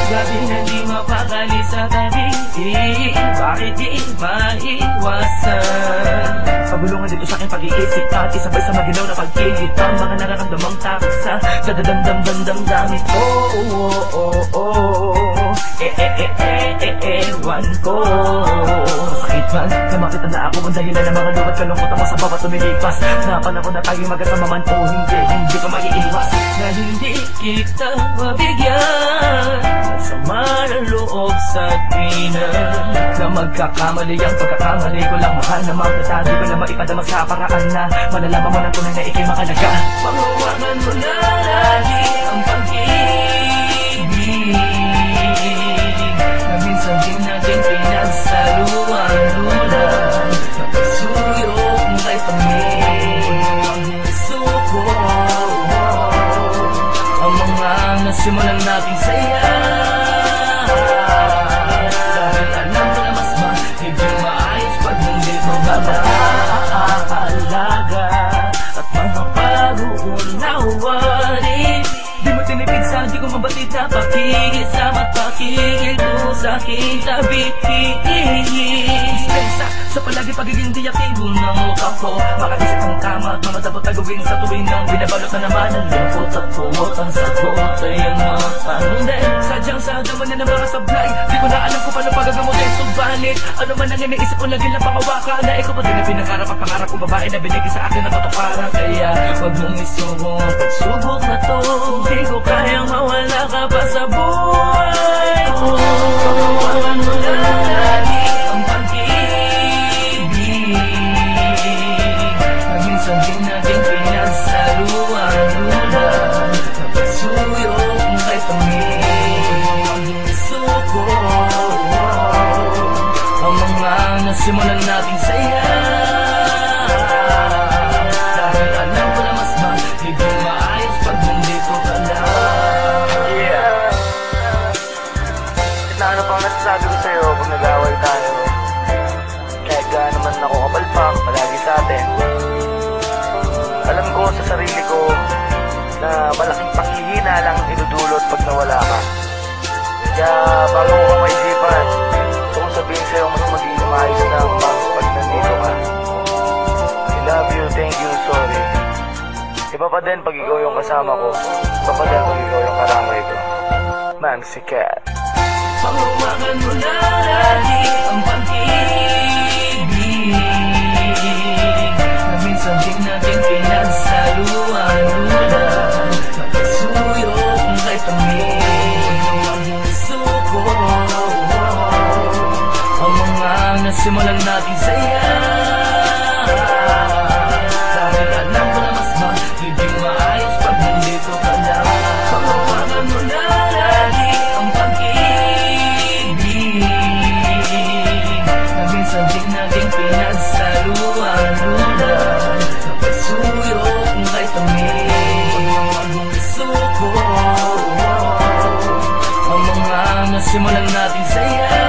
Gabi na di mapakali sa tabi, bakit di maiwasan? Pagulungan dito sa aking pag-iisip at isabay sa magilaw na pagkigit ang mga nararamdamang takot sa dadadamdam-damdamin ko. Ewan ko, sakit man na makita na ako ang dahilan ng mga luwat kalungkutan mo sa bawat lumilipas. Na panahon na tayo magkasama man o hindi ko maiiwas na hindi kita mabigyan. Sama ng loob sa tina na magkakamali ang pagkakamali ko lang. Mahal na magkata, di ko na maipadama sa paraan na malalaman mo na tunay na ikay makalaga. Panghawakan mo na lagi ang pag-ibig na minsan din natin pinagsaluan-lulan. Napasuyok kay pamilya suko ang mga nasimulan nating saya. Dahil alam ko na mas magiging maayos pag hindi mo alaga at mga pag-uunawain. Di mo tinipid sa di ko mabatid na pakikisama at pakikilo sa aking tabi. Dispensa sa palagi pagiging diaktibo ng utak ko. Makaisip ang tama at mga dapat na gawin sa tuwing nang binabalot na naman ang lungkot at puwot. Ang sagot ay ang mga tanong din. Sadyang sa daman na ng mga sablay, di ko na alam kung paano pagagamutin. Subalit, ano man ang iniisip ko lagi lang pangawakan na ikaw pa din na pinakarap at pangarap kong babae na binigay sa akin na matukaran. Kaya huwag mong isubo ang pagsubok na to. Di ko kayang mawala ka pa sa buhay ko. Pagkawalan mo na lagi ang pag-ibig na minsan din natin pinagsaluan-lulan. Napasuyok kay pamilya suko ang mga nasimulan nating saya. Dahil alam ko na mas magiging maayos pag nandito ka lang. Na ano pang nasasabi ko sa'yo pag nag-away tayo? Kahit gaano man ako kapalpak palagi sa atin, alam ko sa sarili ko na malaking panghihina lang ang idudulot pag nawala ka. Kaya bago ko ka maisipan, gusto kong sabihin sa'yo mas magiging maayos na pag nandito ka. I love you, thank you, sorry. Iba pa din pag ikaw yung kasama ko. Iba pa din pag ikaw yung karamay ko. Nancy Cat. Panghawakan mo na lagi ang pag-ibig na minsan din natin pinagsaluan-lulan. Napasuyok kay pamilya suko ang mga nasimulan nating saya. Dahil alam ko na mas magiging maayos pag nandito ka lang. Panghawakan mo na lagi ang pag-ibig na minsan din natin pinagsaluan-lulan. Napasuyok kay pamilya suko ang mga nasimulan nating saya.